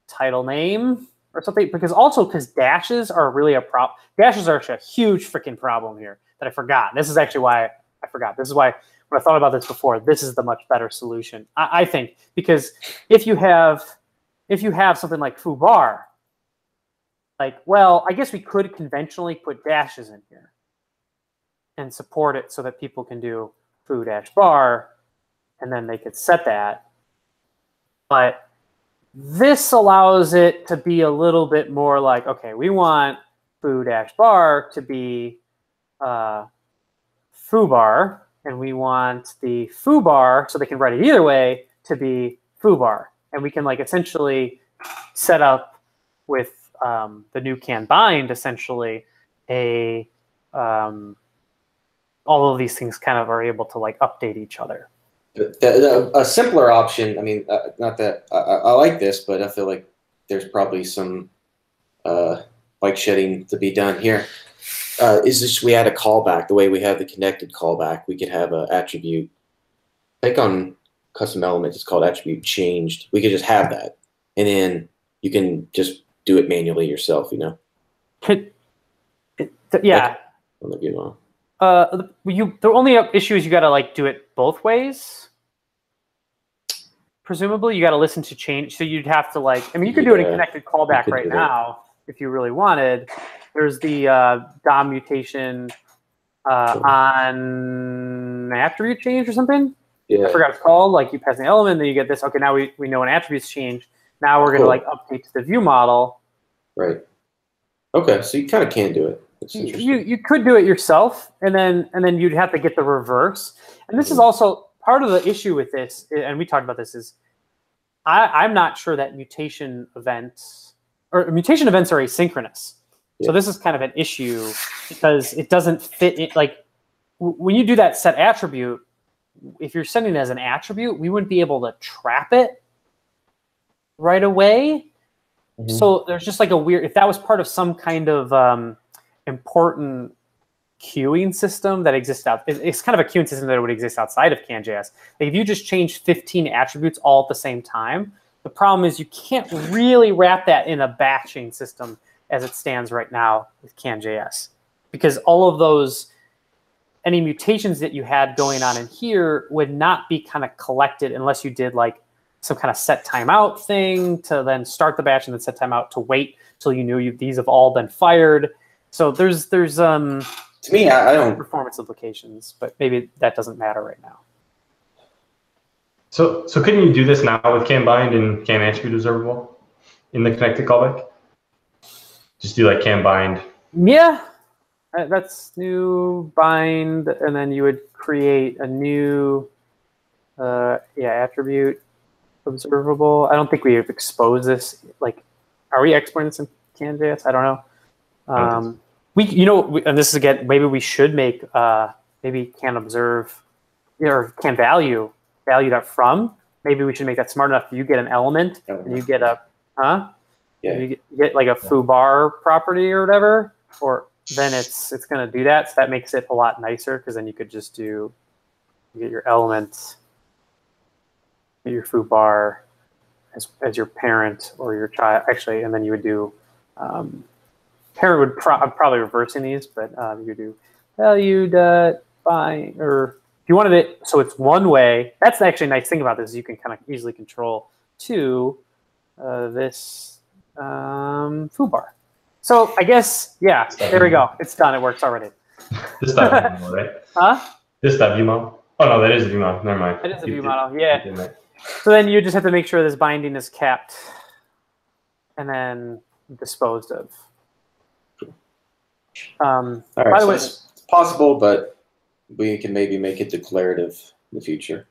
title name or something, because dashes are really a problem. Dashes are actually a huge freaking problem here that I forgot. This is actually why I forgot. This is why when I thought about this before, this is the much better solution, I think, because if you have something like foobar, well, I guess we could conventionally put dashes in here and support it so that people can do foo-bar, and then they could set that. But this allows it to be a little bit more okay, we want foo-bar to be foobar, and we want the foobar, so they can write it either way, to be foobar. And we can essentially set up with the new can bind essentially all of these things kind of are able to update each other. A simpler option, I mean, not that I like this, but I feel like there's probably some bike shedding to be done here. Is just we add a callback. The way we have the connected callback, we could have an attribute. I think on custom elements, it's called attribute changed. We could just have that, and then you can just do it manually yourself. Yeah. On the view model. The only issue is you got to do it both ways. Presumably, you got to listen to change. So you'd have to I mean, you could do it in connected callback right now if you really wanted. There's the DOM mutation on attribute change or something. Yeah. I forgot what it's called. Like you pass an element, then you get this. Okay, now we know when attributes change. Now we're going to like update to the view model. Right. Okay, so you kind of can do it. That's interesting. You could do it yourself, and then you'd have to get the reverse. And this is also part of the issue with this, and we talked about this, is I'm not sure that mutation events are asynchronous. Yeah. So this is kind of an issue because it doesn't fit in, like when you do that set attribute, if you're sending it as an attribute, we wouldn't be able to trap it right away. Mm-hmm. So there's just like a weird, if that was part of some kind of important queuing system that exists out, it's kind of a queuing system that would exist outside of CanJS. Like if you just change 15 attributes all at the same time, the problem is you can't really wrap that in a batching system as it stands right now with CanJS, because all of those, any mutations that you had going on in here would not be kind of collected unless you did like some kind of set timeout thing to then start the batch and then set timeout to wait till you knew these have all been fired. So there's to me, I don't performance implications, but maybe that doesn't matter right now. So couldn't you do this now with can bind and can attribute observable in the connected callback? Just do like can bind. Yeah, that's new bind, and then you would create a new attribute observable. I don't think we have exposed this. Like, are we exporting this in CanJS? I don't know. And this is again, maybe we should make maybe can observe or can value that from. Maybe we should make that smart enough. You get an element and you get a you get like a foobar property or whatever, or then it's going to do that. So that makes it a lot nicer, because then you could just do, you get your element, get your foobar as your parent or your child, actually, and then you would do parent would probably reversing these, but you do value dot bind, or if you wanted it so it's one way. That's actually a nice thing about this, is you can kind of easily control to this foobar. So I guess, yeah, there we go. It's done. It works already. This time view model, right? Huh? This time view model. Oh no, that is a view model. Never mind. It is a view model. Yeah. So then you just have to make sure this binding is kept and then disposed of. All right, by the way, it's possible, but we can maybe make it declarative in the future.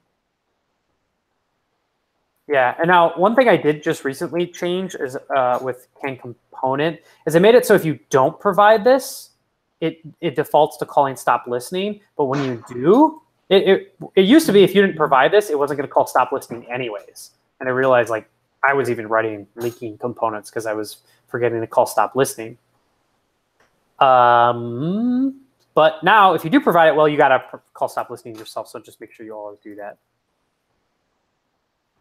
Yeah, and now one thing I did just recently change is with can component is I made it so if you don't provide this, it defaults to calling stop listening. But when you do, it used to be if you didn't provide this, it wasn't going to call stop listening anyways. And I realized like I was even writing leaking components because I was forgetting to call stop listening. But now if you do provide it, well, you got to call stop listening yourself. So just make sure you always do that.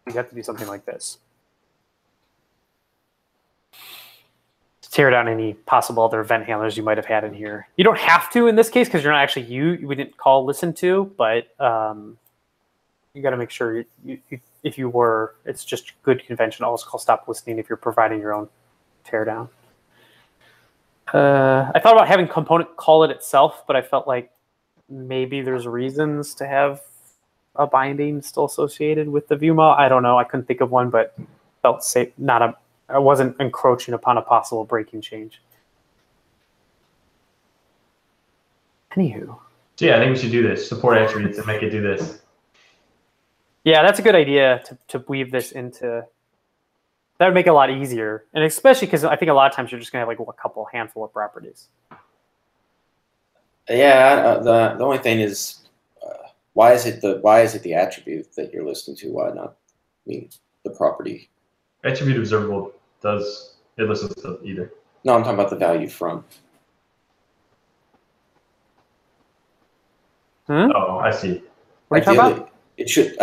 You have to do something like this to tear down any possible other event handlers you might have had in here. You don't have to in this case because you're not actually we didn't call listen to, but you got to make sure if you were, it's just good convention always call stop listening if you're providing your own teardown. I thought about having component call it itself, but I felt like maybe there's reasons to have a binding still associated with the view model. I don't know. I couldn't think of one, but felt safe. I wasn't encroaching upon a possible breaking change. Anywho. So yeah, I think we should do this. Support attributes and make it do this. Yeah, that's a good idea to weave this into. That would make it a lot easier, and especially because I think a lot of times you're just gonna have like a handful of properties. Yeah, the only thing is. Why is it the attribute that you're listening to? Why not the property? Attribute observable it listens to either. No, I'm talking about the value from. Oh, I see. What are you talking about? It should.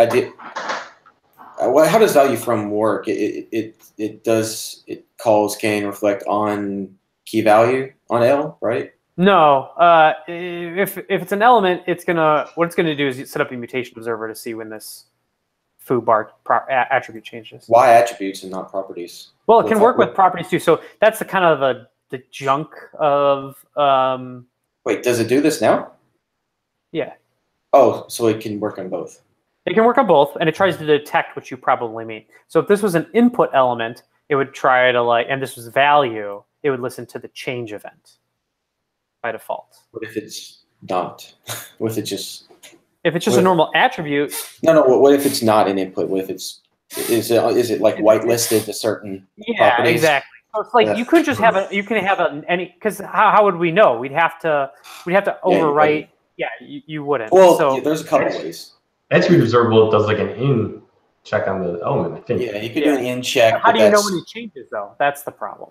How does value from work? It calls can reflect on key value on L, right? No, if it's an element, what it's gonna do is set up a mutation observer to see when this foobar attribute changes. Why attributes and not properties? Well, it can work with properties too. So that's the kind of the junk of. Wait, does it do this now? Yeah. Oh, so it can work on both. It can work on both, and it tries to detect what you probably mean. So if this was an input element, it would try to and this was value, it would listen to the change event by default. What if it's not? What if it's just? If it's just a normal attribute. No. What if it's not an input? What if it's is it like whitelisted to certain properties? Exactly. So it's like you could just have any because how would we know? We'd have to overwrite. Yeah, you wouldn't. Well, so there's a couple ways. Attribute observable does like an in check on the element, I think. Yeah, you could do an in check. How do you know when it changes though? That's the problem.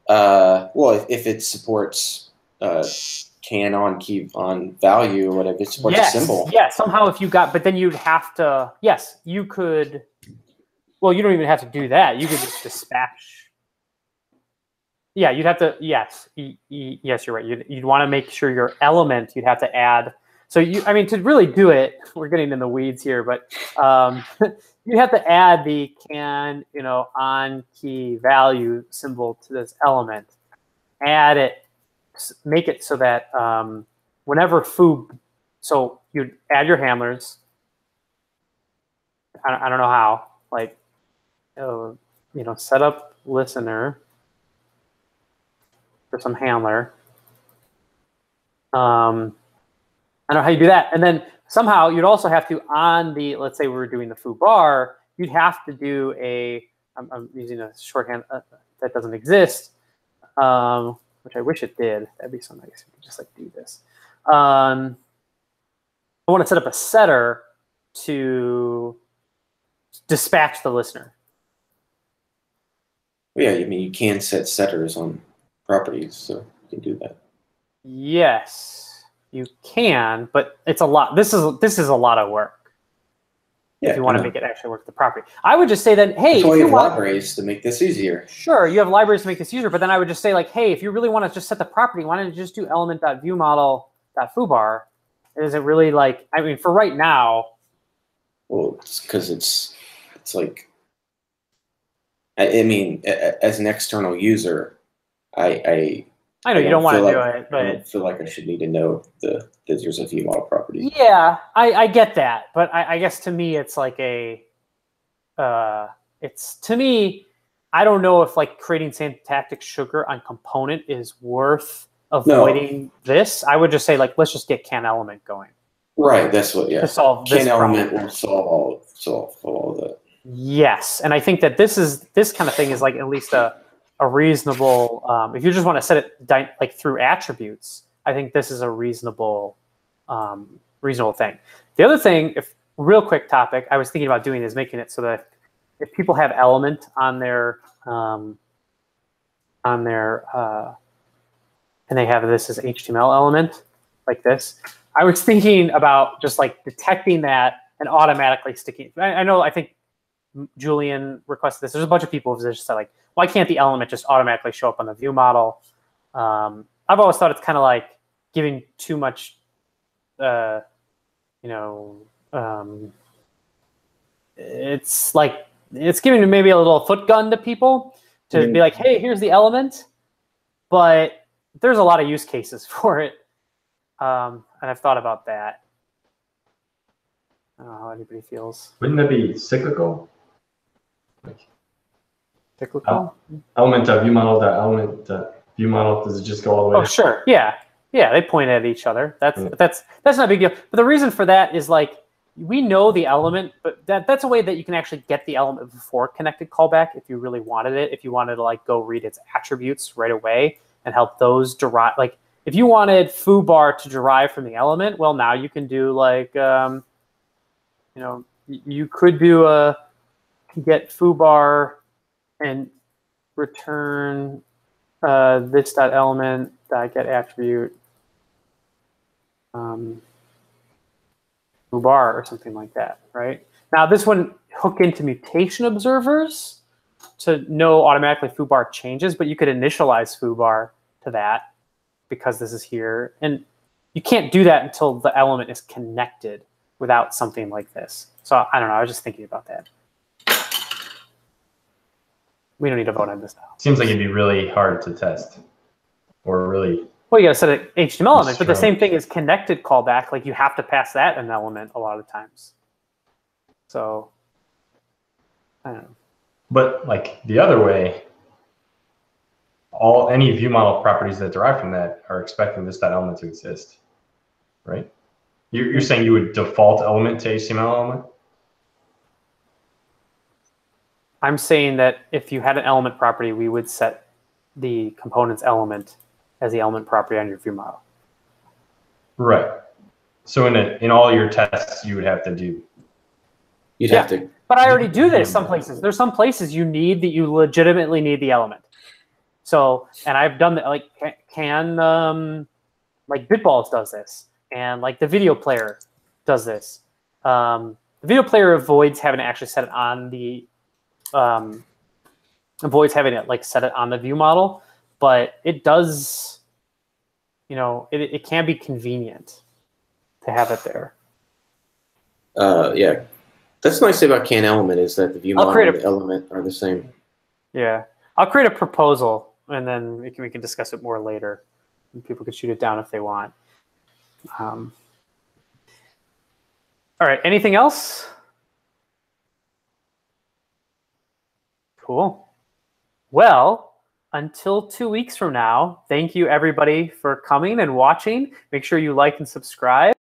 Well, if it supports can on key on value or whatever, it supports a symbol. Yeah, somehow if you got, but then you'd have to. Yes, you could. Well, you don't even have to do that. You could just dispatch. Yeah, you'd have to. Yes, yes, you're right. You'd want to make sure your element. You'd have to add. So to really do it, we're getting in the weeds here, but you have to add the can, on key value symbol to this element. Add it, make it so that whenever foo, so you'd add your handlers. I don't know how, set up listener for some handler. I don't know how you do that. And then somehow you'd also have to, on the, let's say we were doing the foo bar, you'd have to do I'm using a shorthand that doesn't exist, which I wish it did. That'd be so nice. We could just do this. I want to set up a setter to dispatch the listener. Yeah, you can set setters on properties, so you can do that. Yes. You can, but it's a lot. This is a lot of work. Yeah, if you want to make it actually work with the property, I would just say then, hey, so you have libraries to make this easier. Sure, you have libraries to make this easier, but then I would just say hey, if you really want to just set the property, why don't you just do element.viewModel.foobar? Is it really for right now? Well, it's because it's like, as an external user, I know you don't want to do it, but I don't feel like I should need to know that there's a view model property. Yeah, I get that, but I guess to me it's to me, I don't know if creating syntactic sugar on component is worth avoiding this. I would just say let's just get can element going. Right, that's what. Yeah, to solve this can element problem. will solve all of that. Yes, and I think that this kind of thing is at least a reasonable, if you just want to set it through attributes, I think this is a reasonable thing. The other thing, real quick topic, I was thinking about doing is making it so that if people have element on their and they have this as HTML element like this, I was thinking about just detecting that and automatically sticking. I think Julian requested this. There's a bunch of people who just said why can't the element just automatically show up on the view model? I've always thought it's kind of giving too much, it's giving maybe a little foot gun to people to be hey, here's the element, but there's a lot of use cases for it, and I've thought about that. I don't know how anybody feels. Wouldn't that be cyclical? Cyclical? Element.viewModel, does it just go all the way? Oh, sure. Yeah. Yeah, they point at each other. That's not a big deal. But the reason for that is we know the element, but that's a way that you can actually get the element before connected callback if you really wanted it. If you wanted to go read its attributes right away and help those derive. If you wanted foobar to derive from the element, well, now you can do you could do get foobar and return this dot element dot get attribute foobar or something like that, right? Now this wouldn't hook into mutation observers to know automatically foobar changes, but you could initialize foobar to that because this is here, and you can't do that until the element is connected without something like this. So I don't know. I was just thinking about that. We don't need to vote on this now. Seems like it'd be really hard to test, or really. Well, you got to set an HTML element, but the same thing is connected callback. You have to pass that an element a lot of times. So I don't know. But like the other way, any view model properties that derive from that are expecting this element to exist, right? You're saying you would default element to HTML element? I'm saying that if you had an element property, we would set the component's element as the element property on your view model. Right. So in all your tests, you would have to do. You'd have to. But I already do this some places. There's some places you legitimately need the element. So, and I've done that, like like Bitballs does this, and like the video player does this. The video player avoids having to actually set it on the set it on the view model, but it does, it can be convenient to have it there. Yeah. That's nice about can element is that the view model and the element are the same. Yeah. I'll create a proposal, and then we can discuss it more later. And people can shoot it down if they want. All right. Anything else? Cool. Well, until 2 weeks from now, thank you everybody for coming and watching. Make sure you like and subscribe.